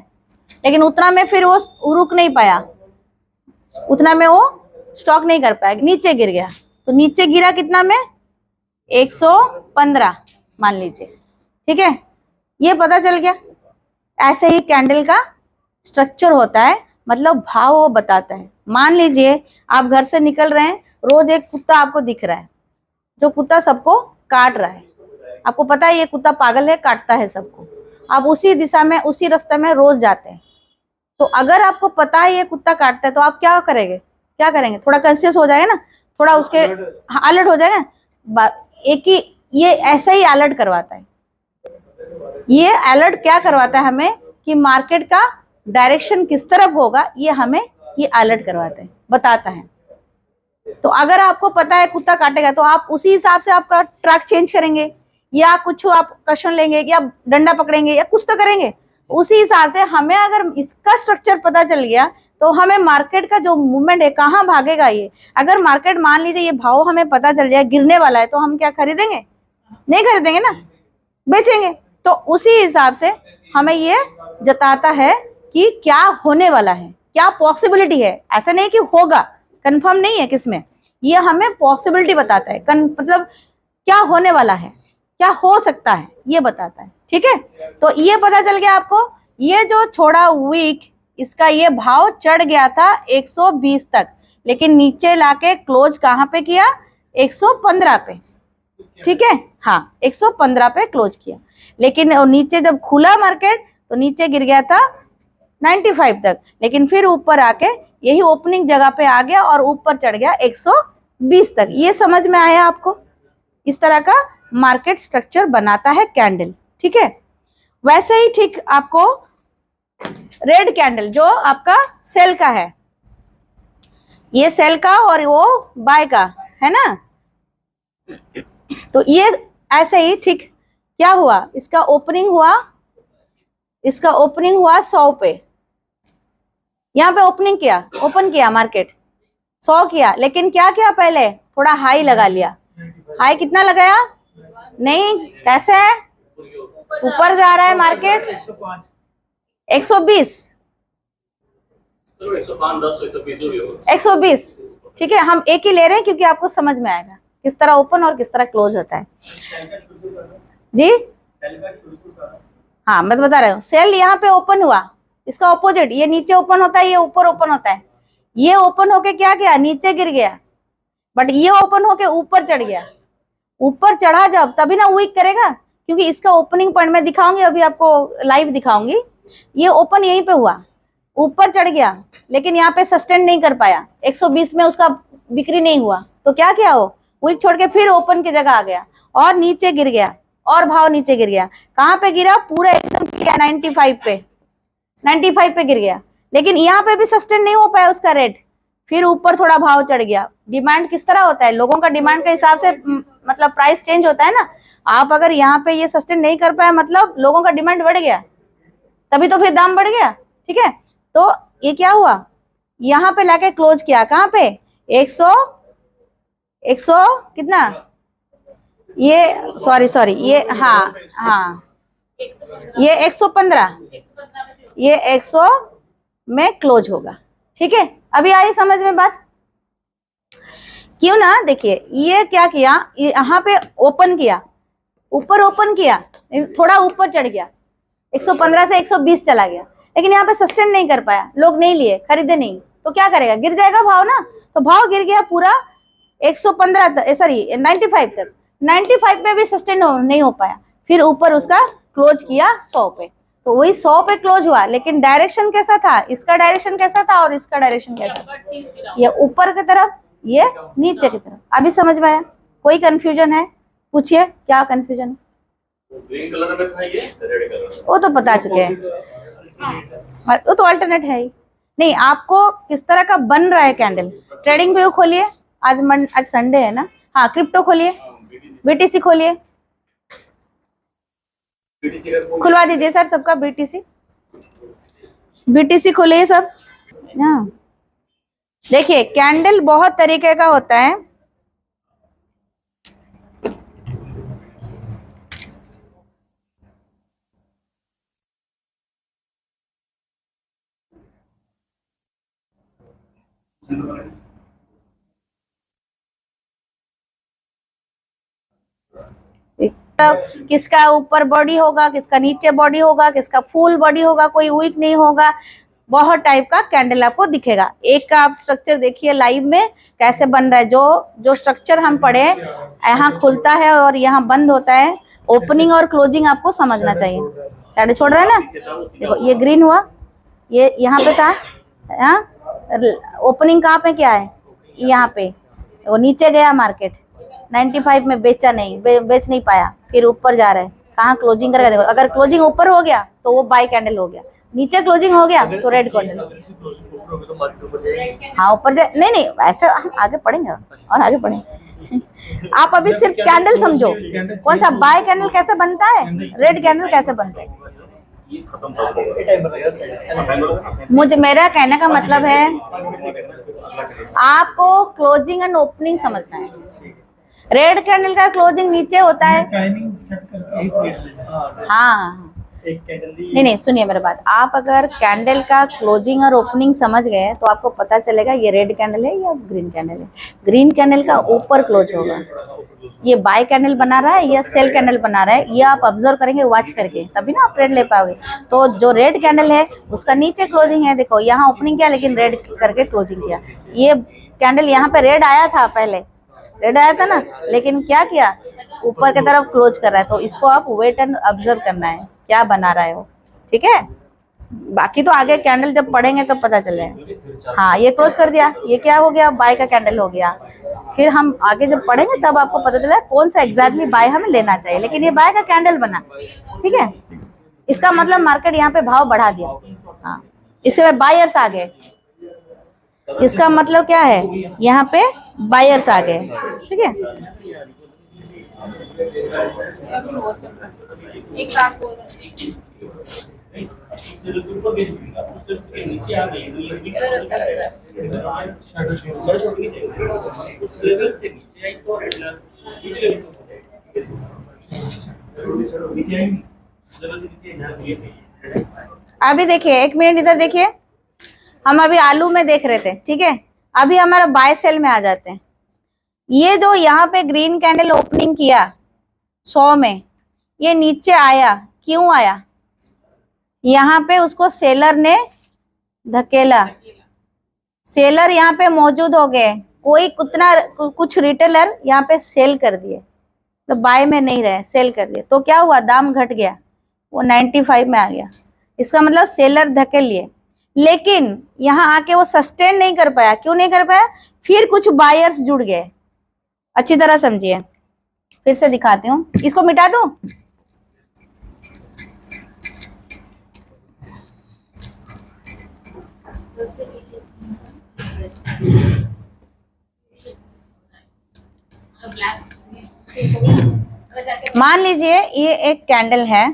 लेकिन उतना में फिर वो रुक नहीं पाया, उतना में वो स्टॉक नहीं कर पाया, नीचे गिर गया। तो नीचे गिरा कितना में, 115 मान लीजिए, ठीक है। ये पता चल गया। ऐसे ही कैंडल का स्ट्रक्चर होता है, मतलब भाव वो बताता है। मान लीजिए आप घर से निकल रहे हैं, रोज एक कुत्ता आपको दिख रहा है, जो कुत्ता सबको काट रहा है, आपको पता है ये कुत्ता पागल है, काटता है सबको। आप उसी दिशा में, उसी रास्ते में रोज जाते हैं। तो अगर आपको पता है ये कुत्ता काटता है, तो आप क्या करेंगे, थोड़ा कॉन्शियस हो जाएगा ना, थोड़ा उसके अलर्ट हो जाएगा। एक ही ये ऐसा ही अलर्ट करवाता है। ये अलर्ट क्या करवाता है हमें, कि मार्केट का डायरेक्शन किस तरफ होगा, ये हमें ये अलर्ट करवाता है, बताता है। तो अगर आपको पता है कुत्ता काटेगा, तो आप उसी हिसाब से आपका ट्रैक चेंज करेंगे, या कुछ आप कशन लेंगे, या डंडा पकड़ेंगे, या कुछ तो करेंगे। उसी हिसाब से हमें अगर इसका स्ट्रक्चर पता चल गया, तो हमें मार्केट का जो मूवमेंट है, कहाँ भागेगा ये। अगर मार्केट मान लीजिए ये भाव हमें पता चल जाए गिरने वाला है, तो हम क्या खरीदेंगे, नहीं खरीदेंगे ना, बेचेंगे। तो उसी हिसाब से हमें ये जताता है कि क्या होने वाला है, क्या पॉसिबिलिटी है। ऐसा नहीं कि होगा, कंफर्म नहीं है किसमें, ये हमें पॉसिबिलिटी बताता है, मतलब क्या होने वाला है, क्या हो सकता है, ये बताता है, ठीक है। तो ये पता चल गया आपको। ये जो छोड़ा वीक, इसका ये भाव चढ़ गया था 120 तक, लेकिन नीचे लाके क्लोज कहाँ पे किया, 115 पे, ठीक है। हाँ, 115 पे क्लोज किया। लेकिन नीचे जब खुला मार्केट, तो नीचे गिर गया था 95 तक, लेकिन फिर ऊपर आके यही ओपनिंग जगह पे आ गया और ऊपर चढ़ गया 120 तक। ये समझ में आया आपको। इस तरह का मार्केट स्ट्रक्चर बनाता है कैंडल, ठीक है। वैसे ही ठीक आपको रेड कैंडल जो आपका सेल का है, ये सेल का और वो बाय का है ना। तो ये ऐसे ही ठीक क्या हुआ, इसका ओपनिंग हुआ 100 पे। यहाँ पे ओपन किया मार्केट 100 किया, लेकिन क्या किया, पहले थोड़ा हाई लगा लिया। हाई कितना लगाया, नहीं कैसे है, ऊपर जा रहा है मार्केट 120, 120, ठीक है। हम एक ही ले रहे हैं क्योंकि आपको समझ में आएगा किस तरह ओपन और किस तरह क्लोज होता है जी। हाँ, मैं तो बता रहा हूँ, सेल यहाँ पे ओपन हुआ, इसका ऑपोजिट, ये नीचे ओपन होता है, ये ऊपर ओपन होता है। ये ओपन होके क्या किया, नीचे गिर गया, बट ये ओपन होके ऊपर चढ़ गया। ऊपर चढ़ा जब, तभी ना वीक करेगा, क्योंकि इसका ओपनिंग पॉइंट मैं दिखाऊंगी, अभी आपको लाइव दिखाऊंगी। ये ओपन यहीं पे हुआ, ऊपर चढ़ गया, लेकिन यहाँ पे सस्टेन नहीं कर पाया, 120 में उसका बिक्री नहीं हुआ। तो क्या किया, वो वीक छोड़ के फिर ओपन की जगह आ गया और नीचे गिर गया, और भाव नीचे गिर गया। कहाँ पे गिरा, पूरा एकदम 95 पे गिर गया, लेकिन यहाँ पे भी सस्टेन नहीं हो पाया उसका रेट। फिर ऊपर थोड़ा भाव चढ़ गया। डिमांड किस तरह होता है, लोगों का डिमांड के हिसाब से मतलब प्राइस चेंज होता है ना। आप अगर यहाँ पे ये सस्टेन नहीं कर पाए, मतलब लोगों का डिमांड बढ़ गया, तभी तो फिर दाम बढ़ गया, ठीक है। तो ये क्या हुआ, यहाँ पे लाके क्लोज किया, कहाँ पे 100 कितना, ये सॉरी ये, हाँ ये 115, ये 100 में क्लोज होगा, ठीक है। अभी आई समझ में बात, क्यों ना। देखिए ये क्या किया, यहाँ पे ओपन किया, ऊपर ओपन किया, थोड़ा ऊपर चढ़ गया, 115 से 120 चला गया, लेकिन यहाँ पे सस्टेन नहीं कर पाया, लोग नहीं लिए, खरीदे नहीं, तो क्या करेगा, गिर जाएगा भाव ना। तो भाव गिर गया पूरा 95 तक। 95 पे भी सस्टेन नहीं हो पाया, फिर ऊपर उसका क्लोज किया 100 पे। तो वही 100 पे क्लोज हुआ, लेकिन डायरेक्शन कैसा था, इसका डायरेक्शन कैसा था और इसका डायरेक्शन कैसा था, ये ऊपर की तरफ, ये नीचे की तरफ। अभी समझ में आया, कोई कंफ्यूजन है, पूछिए क्या कंफ्यूजन है। ग्रीन कलर में था, ये रेड कलर, वो तो बता चुके हैं, वो तो अल्टरनेट है ही नहीं। आपको किस तरह का बन रहा है कैंडल, ट्रेडिंग व्यू खोलिए, आज संडे है ना, हाँ क्रिप्टो खोलिए, बीटीसी खोलिए, खुलवा दीजिए सर सबका बीटीसी खोलिए सब। हाँ देखिए, कैंडल बहुत तरीके का होता है। किसका ऊपर बॉडी होगा, किसका नीचे बॉडी होगा, किसका फुल बॉडी होगा, कोई वीक नहीं होगा, बहुत टाइप का कैंडल आपको दिखेगा। एक का आप स्ट्रक्चर देखिए लाइव में कैसे बन रहा है। जो स्ट्रक्चर हम पढ़े, यहाँ खुलता है और यहाँ बंद होता है। ओपनिंग और क्लोजिंग आपको समझना चाहिए। साइड छोड़ रहा है ना, देखो ये ग्रीन हुआ, ये यहाँ पे था, ओपनिंग कहाँ पे क्या है, यहाँ पे वो नीचे गया मार्केट 95 में, बेचा नहीं, बेच नहीं पाया, फिर ऊपर जा रहा है, कहाँ क्लोजिंग करेगा। देखो अगर क्लोजिंग ऊपर हो गया तो वो बाय कैंडल हो गया, नीचे क्लोजिंग हो गया तो रेड कैंडल। हाँ ऊपर जाए, नहीं नहीं ऐसे हम आगे पढ़ेंगे और आगे पढ़ेंगे। आप अभी सिर्फ कैंडल समझो, कौन सा बाय कैंडल कैसे बनता है, रेड कैंडल कैसे बनता है। मुझे मेरा कहने का मतलब है आपको क्लोजिंग एंड ओपनिंग समझना है। रेड कैंडल का क्लोजिंग नीचे होता है, टाइमिंग सेट करके हाँ एक कैंडल दी। नहीं सुनिए मेरे बात, आप अगर कैंडल का क्लोजिंग और ओपनिंग समझ गए तो आपको पता चलेगा ये रेड कैंडल है या ग्रीन कैंडल है। ग्रीन कैंडल का ऊपर क्लोज होगा, ये बाय कैंडल बना रहा है या सेल कैंडल बना रहा है, ये आप ऑब्जर्व करेंगे वॉच करके, तभी ना आप ट्रेड ले पाओगे। तो जो रेड कैंडल है उसका नीचे क्लोजिंग है, देखो यहाँ ओपनिंग किया लेकिन रेड करके क्लोजिंग किया। ये कैंडल यहाँ पे रेड आया था, पहले रेड आया था ना, लेकिन क्या किया, ऊपर की तरफ क्लोज कर रहा है। तो इसको आप वेट एंड ऑब्जर्व करना है क्या बना रहा है वो, ठीक है। बाकी तो आगे कैंडल जब पढ़ेंगे तो पता चलेगा। हाँ ये क्लोज कर दिया, ये क्या हो गया, बाय का कैंडल हो गया। फिर हम आगे जब पढ़ेंगे तब आपको पता चलेगा कौन सा एग्जैक्टली बाय हमें लेना चाहिए, लेकिन ये बाय का कैंडल बना, ठीक है। इसका मतलब मार्केट यहाँ पे भाव बढ़ा दिया, हाँ इसमें बायर्स आ गए, इसका मतलब क्या है, यहाँ पे बायर्स आ गए, ठीक है। एक साथ बोल नीचे आ गई उस लेवल से नीचे आई तो रेड अभी देखिए, एक मिनट इधर देखिए, हम अभी आलू में देख रहे थे, ठीक है। अभी हमारा बाय सेल में आ जाते हैं। ये जो यहाँ पे ग्रीन कैंडल ओपनिंग किया 100 में, ये नीचे आया, क्यों आया, यहाँ पे उसको सेलर ने धकेला, सेलर यहाँ पे मौजूद हो गए, कोई कुछ रिटेलर यहाँ पे सेल कर दिए, तो बाय में नहीं रहे, सेल कर दिए, तो क्या हुआ, दाम घट गया, वो 95 में आ गया। इसका मतलब सेलर धकेल लिए, लेकिन यहाँ आके वो सस्टेन नहीं कर पाया। क्यों नहीं कर पाया, फिर कुछ बायर्स जुड़ गए। अच्छी तरह समझिए, फिर से दिखाती हूँ, इसको मिटा दूं। मान लीजिए ये एक कैंडल है,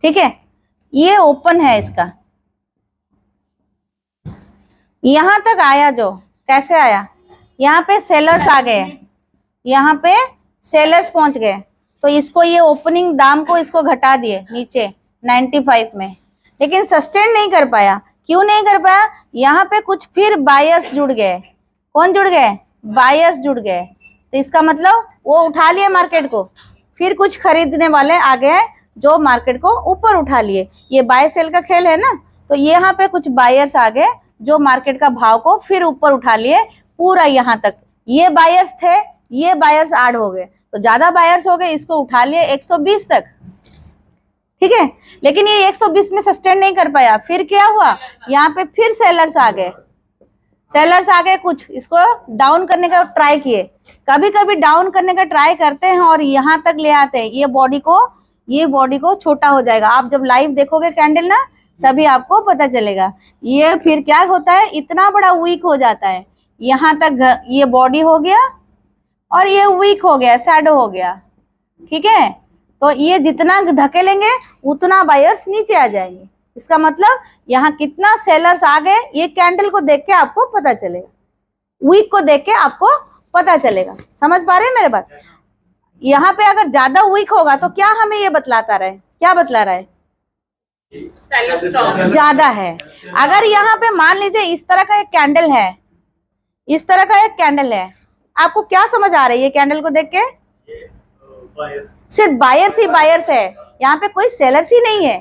ठीक है, ये ओपन है, इसका यहां तक आया, जो कैसे आया, यहाँ पे सेलर्स आ गए, यहाँ पे सेलर्स पहुंच गए, तो इसको ये ओपनिंग दाम को इसको घटा दिए नीचे 95 में, लेकिन सस्टेन नहीं कर पाया। क्यों नहीं कर पाया, यहाँ पे कुछ फिर बायर्स जुड़ गए। कौन जुड़ गए, बायर्स जुड़ गए, तो इसका मतलब वो उठा लिए मार्केट को, फिर कुछ खरीदने वाले आ गए जो मार्केट को ऊपर उठा लिए। ये बाय सेल का खेल है ना, तो यहाँ पे कुछ बायर्स आ गए जो मार्केट का भाव को फिर ऊपर उठा लिए पूरा यहाँ तक। ये बायर्स थे, ये बायर्स ऐड हो गए, तो ज्यादा बायर्स हो गए, इसको उठा लिए 120 तक, ठीक है। लेकिन ये 120 में सस्टेन नहीं कर पाया, फिर क्या हुआ, यहाँ पे फिर सेलर्स आ गए, सेलर्स आ गए, कुछ इसको डाउन करने का ट्राई किए। कभी कभी डाउन करने का ट्राई करते हैं और यहाँ तक ले आते हैं, ये बॉडी को छोटा हो जाएगा। आप जब लाइव देखोगे कैंडल ना, तभी आपको पता चलेगा। ये फिर क्या होता है, इतना बड़ा वीक हो जाता है, यहाँ तक ये बॉडी हो गया और ये वीक हो गया, शैडो हो गया, ठीक है। तो ये जितना धकेलेंगे उतना बायर्स नीचे आ जाएंगे। इसका मतलब यहाँ कितना सेलर्स आ गए, ये कैंडल को देख के आपको पता चलेगा, वीक को देख के आपको पता चलेगा। समझ पा रहे हैं मेरे बात। यहाँ पे अगर ज्यादा वीक होगा तो क्या हमें ये बतलाता रहे, क्या बतला रहा है? Seller strong. ज्यादा है। अगर यहाँ पे मान लीजिए इस तरह का एक कैंडल है, इस तरह का एक कैंडल है, आपको क्या समझ आ रही है कैंडल को देख के? बायर्स सिर्फ बायर्स ही बायर्स है, यहाँ पे कोई सेलर्स ही नहीं है,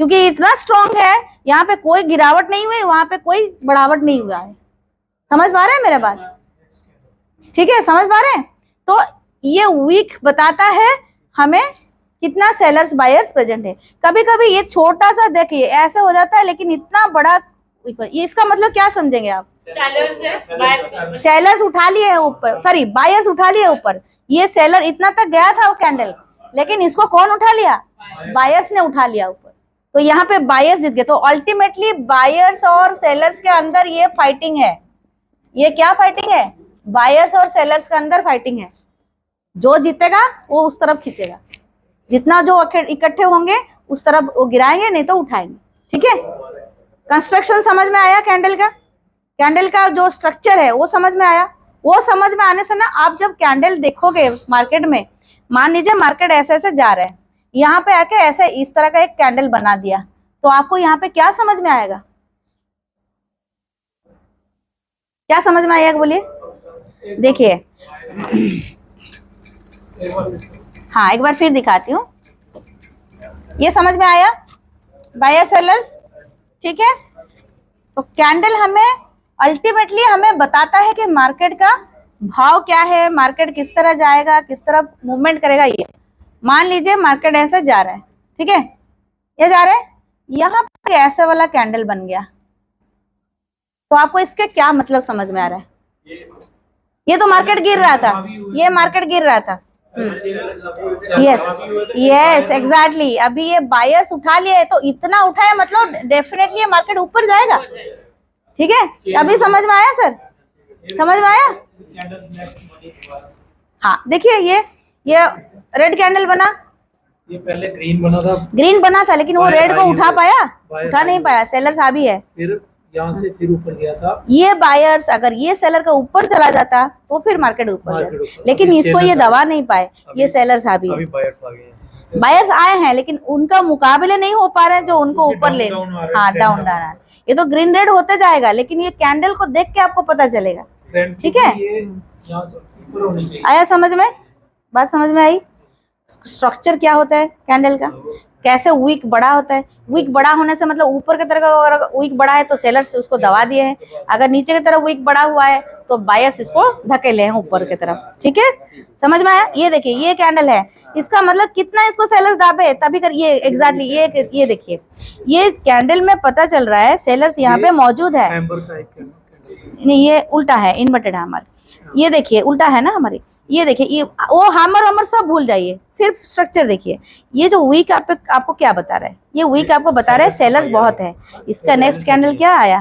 क्योंकि इतना स्ट्रांग है। यहाँ पे कोई गिरावट नहीं हुई, वहां पे कोई बढ़ावट नहीं हुआ है। समझ पा रहे हैं मेरे बात? ठीक है, समझ पा रहे हैं? तो ये वीक बताता है हमें कितना सेलर्स बायर्स प्रेजेंट है। कभी कभी ये छोटा सा देखिए ऐसे हो जाता है, लेकिन इतना बड़ा, ये इसका मतलब क्या समझेंगे आप? सेलर्स है, बायर्स। सेलर्स उठा लिए हैं ऊपर, सॉरी बायर्स उठा लिए ऊपर। ये सेलर इतना तक गया था वो कैंडल, लेकिन इसको कौन उठा लिया? बायर्स ने उठा लिया ऊपर। तो यहाँ पे बायर्स जीत गए। तो अल्टीमेटली बायर्स और सेलर्स के अंदर ये फाइटिंग है। ये क्या फाइटिंग है? बायर्स और सेलर्स के अंदर फाइटिंग है। जो जीतेगा वो उस तरफ खींचेगा, जितना जो इकट्ठे होंगे उस तरफ वो गिराएंगे, नहीं तो उठाएंगे। ठीक है, कंस्ट्रक्शन समझ में आया? कैंडल का, कैंडल का जो स्ट्रक्चर है वो समझ में आया? वो समझ में आने से ना, आप जब कैंडल देखोगे मार्केट में, मान लीजिए मार्केट ऐसे ऐसे जा रहा है, यहाँ पे आके ऐसे इस तरह का एक कैंडल बना दिया, तो आपको यहाँ पे क्या समझ में आएगा? क्या समझ में आएगा बोलिए? देखिए, हाँ एक बार फिर दिखाती हूँ। ये समझ में आया? बायर सेलर्स, ठीक है। तो कैंडल हमें अल्टीमेटली हमें बताता है कि मार्केट का भाव क्या है, मार्केट किस तरह जाएगा, किस तरह मूवमेंट करेगा। ये मान लीजिए मार्केट ऐसे जा रहा है, ठीक है, ये जा रहा है, यहाँ पर ऐसा वाला कैंडल बन गया, तो आपको इसके क्या मतलब समझ में आ रहा है? ये तो मार्केट गिर रहा था, ये मार्केट गिर रहा था। Yes yes exactly. अभी ये बायर्स उठा लिए, तो इतना उठाया मतलब डेफिनेटली ये मार्केट ऊपर जाएगा। ठीक है, अभी समझ में आया सर? समझ में आया? हाँ देखिए, ये रेड कैंडल बना, ये पहले ग्रीन बना था, ग्रीन बना था, लेकिन वो रेड को उठा पाया? उठा नहीं पाया। सेलर्स आ भी है, फिर यहाँ से फिर ऊपर गया था। ये बायर्स, अगर ये सेलर का ऊपर चला जाता तो फिर मार्केट ऊपर जाता, लेकिन इसको ये दबा नहीं पाए, ये सेलर्स आ भी है। बायर्स आ गए, बायर्स आए हैं, लेकिन उनका मुकाबले नहीं हो पा रहे हैं जो उनको ऊपर ले। हाँ डाउन आ रहा है, ये तो ग्रीन रेड होते जाएगा, लेकिन ये कैंडल को देख के आपको पता चलेगा। ठीक है, आया समझ में? बात समझ में आई? स्ट्रक्चर क्या होता है कैंडल का, कैसे वीक बड़ा होता है। वीक बड़ा होने से मतलब ऊपर की तरफ अगर वीक बड़ा है तो सेलर्स उसको दबा दिए हैं, अगर नीचे की तरफ वीक बड़ा हुआ है तो बायर्स इसको धकेले हैं ऊपर की तरफ। ठीक है, समझ में आया? ये देखिए, ये कैंडल है, इसका मतलब कितना इसको सेलर्स दाबे तभी कर, ये एग्जैक्टली ये देखिए, ये कैंडल में पता चल रहा है सेलर्स यहाँ पे मौजूद है। नहीं, ये उल्टा है, इन्वर्टेड हैमर। ये देखिए उल्टा है ना हमारी, ये देखिए, ये वो हैमर सब भूल जाइए, सिर्फ स्ट्रक्चर देखिए। ये जो वीक आपको क्या बता रहा है? ये वीक आपको बता रहा है सेलर्स बहुत है। इसका नेक्स्ट कैंडल क्या आया?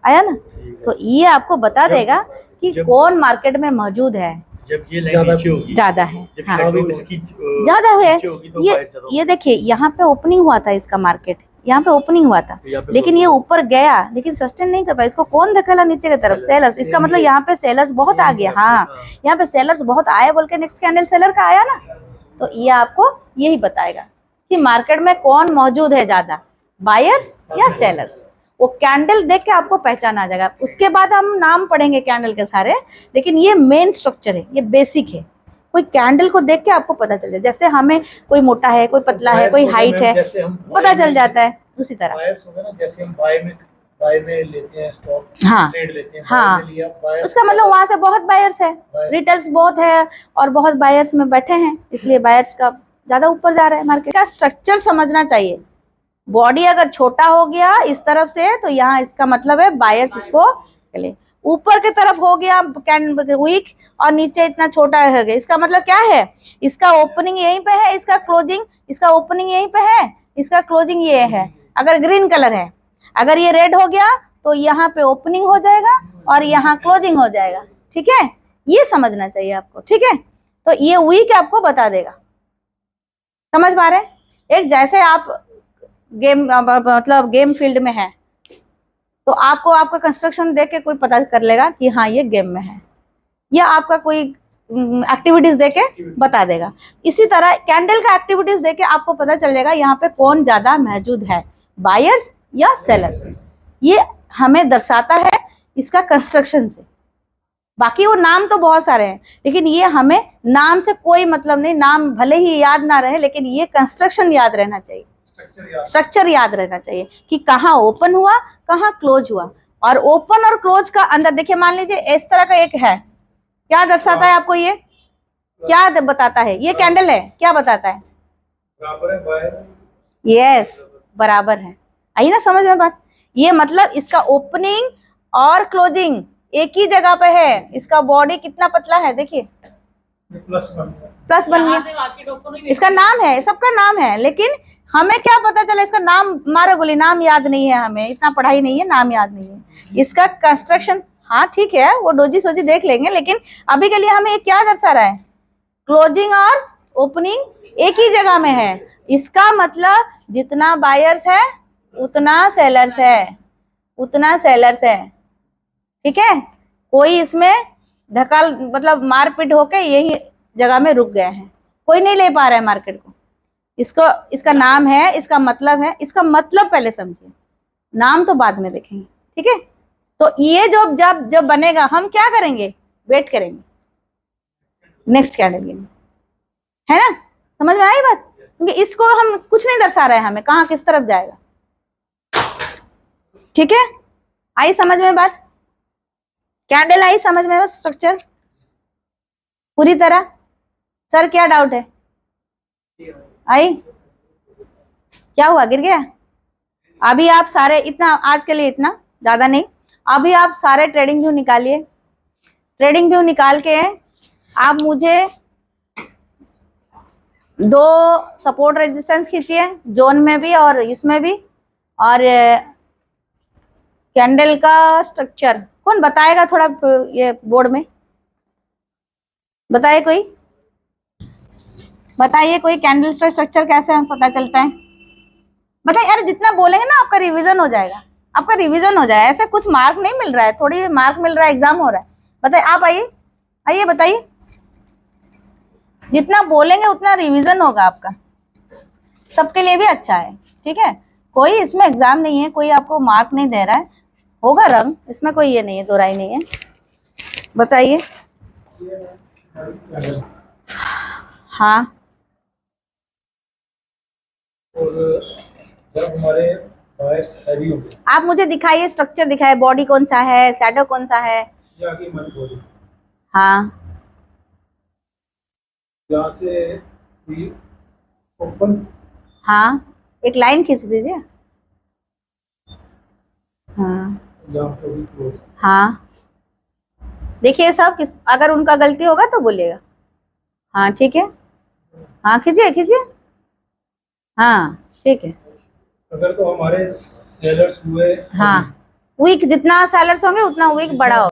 आया ना? तो ये आपको बता देगा कि कौन मार्केट में मौजूद है। जब ये लाइन नीचे होगी, ज्यादा है, जब हाँ shadow इसकी ज्यादा है। नीचे होगी तो बायर ज्यादा ये देखिए, यहाँ पे ओपनिंग हुआ था इसका मार्केट, यहाँ पे ओपनिंग हुआ था, लेकिन ये ऊपर गया, लेकिन सस्टेन नहीं कर पाया। इसको कौन धकेला नीचे की तरफ? सेलर्स। इसका मतलब यहाँ पे सेलर्स बहुत आ गया। हाँ, यहाँ पे सेलर्स बहुत आए बोल के नेक्स्ट कैंडल सेलर का आया ना, तो ये आपको यही बताएगा कि मार्केट में कौन मौजूद है ज्यादा, बायर्स या सेलर्स। वो कैंडल देख के आपको पहचान आ जाएगा। उसके बाद हम नाम पढ़ेंगे कैंडल के सारे, लेकिन ये मेन स्ट्रक्चर है, ये बेसिक है। कोई कैंडल को देख के आपको पता चल जाए, जैसे हमें कोई मोटा है, कोई पतला है, कोई हाइट है, पता चल जाता है। उसी तरह बायर्स होगा ना, जैसे हम बाय में लेते हैं स्टॉक, हाँ ट्रेड लेते हैं, हाँ, buy में लिया, buyers उसका मतलब वहां से बहुत बायर्स है, रिटेल्स बहुत है और बहुत बायर्स में बैठे हैं, इसलिए बायर्स का ज्यादा ऊपर जा रहा है। मार्केट का स्ट्रक्चर समझना चाहिए। बॉडी अगर छोटा हो गया इस तरफ से, तो यहाँ इसका मतलब है बायर्स इसको ले। ऊपर की तरफ हो गया वीक और नीचे इतना छोटा है, इसका मतलब क्या है? इसका ओपनिंग यहीं पे है, इसका क्लोजिंग, इसका ओपनिंग यहीं पे है, इसका क्लोजिंग ये है। अगर ग्रीन कलर है, अगर ये रेड हो गया तो यहाँ पे ओपनिंग हो जाएगा और यहाँ क्लोजिंग हो जाएगा। ठीक है, ये समझना चाहिए आपको। ठीक है, तो ये वीक आपको बता देगा। समझ पा रहे हैं? एक जैसे आप गेम मतलब गेम फील्ड में है, तो आपको आपका कंस्ट्रक्शन देख के कोई पता कर लेगा कि हाँ ये गेम में है, या आपका कोई एक्टिविटीज देके बता देगा। इसी तरह कैंडल का एक्टिविटीज देके आपको पता चल जाएगा यहाँ पे कौन ज्यादा मौजूद है, बायर्स या सेलर्स। ये हमें दर्शाता है इसका कंस्ट्रक्शन से। बाकी वो नाम तो बहुत सारे हैं, लेकिन ये हमें नाम से कोई मतलब नहीं, नाम भले ही याद ना रहे लेकिन ये कंस्ट्रक्शन याद रहना चाहिए, स्ट्रक्चर याद रहना चाहिए कि कहाँ ओपन हुआ कहाँ क्लोज हुआ। और ओपन और क्लोज का अंदर देखिए, मान लीजिए इस तरह का एक है, क्या दर्शाता है आपको, ये क्या बताता है, ये कैंडल है, क्या बताता है, यस बराबर है। आई ना समझ में बात। ये मतलब इसका ओपनिंग और क्लोजिंग एक ही जगह पे है। इसका बॉडी कितना पतला है, देखिए प्लस बन यहाँ गया। से मार्केट ओपन हुई, इसका नाम है, सबका नाम है, लेकिन हमें क्या पता चला, इसका नाम मारा गोली, नाम याद नहीं है, हमें इतना पढ़ाई नहीं है, नाम याद नहीं है। इसका कंस्ट्रक्शन हाँ ठीक है, वो डोजी सोजी देख लेंगे, लेकिन अभी के लिए हमें ये क्या दर्शा रहा है, क्लोजिंग और ओपनिंग एक ही जगह में है। इसका मतलब जितना बायर्स है उतना सेलर्स है, उतना सेलर्स है, ठीक है। कोई इसमें ढकाल मतलब मारपीट होके यही जगह में रुक गए हैं, कोई नहीं ले पा रहा है मार्केट को। इसको इसका नाम है, इसका मतलब है, इसका मतलब पहले समझिए, नाम तो बाद में देखेंगे, ठीक है। तो ये जो जब बनेगा हम क्या करेंगे, वेट करेंगे नेक्स्ट कैंडल के लिए, है ना, समझ में आई बात। क्योंकि इसको हम कुछ नहीं दर्शा रहे हैं, हमें कहाँ किस तरफ जाएगा, ठीक है। आई समझ में बात, कैंडल आई समझ में, स्ट्रक्चर पूरी तरह। सर क्या डाउट है, आई क्या हुआ, गिर गया। अभी आप सारे इतना, आज के लिए इतना ज्यादा नहीं, अभी आप सारे ट्रेडिंग व्यू निकालिए। ट्रेडिंग व्यू निकाल के आप मुझे 2 सपोर्ट रेजिस्टेंस खींचिए, जोन में भी और इसमें भी। और कैंडल का स्ट्रक्चर कौन बताएगा, थोड़ा ये बोर्ड में बताइए, कोई बताइए, कोई कैंडल स्ट्रक्चर कैसे हमें पता चलता है, बताइए। अरे जितना बोलेंगे ना आपका रिवीजन हो जाएगा, आपका रिवीजन हो जाए। ऐसा कुछ मार्क नहीं मिल रहा है, थोड़ी मार्क मिल रहा है, एग्जाम हो रहा है। बताइए, आप आइए आइए बताइए, जितना बोलेंगे उतना रिवीजन होगा आपका, सबके लिए भी अच्छा है, ठीक है। कोई इसमें एग्जाम नहीं है, कोई आपको मार्क नहीं दे रहा है, होगा रंग, इसमें कोई ये नहीं है, दो राय नहीं है। बताइए, हाँ। और जब हमारे बायर्स हैवी होंगे, आप मुझे दिखाइए, स्ट्रक्चर दिखाइए, बॉडी कौन सा है, शैडो कौन सा है, जाके मत बोलिए, हाँ यहाँ से ओपन, हाँ एक लाइन खींच दीजिए, हाँ यहाँ पे भी क्लोज। हाँ देखिए सब किस, अगर उनका गलती होगा तो बोलिएगा, हाँ ठीक है, हाँ खींचिए खींचिए, हाँ ठीक है। अगर तो हमारे सेलर्स हुए, हाँ वीक, जितना सेलर्स होंगे उतना वीक बड़ा होगा।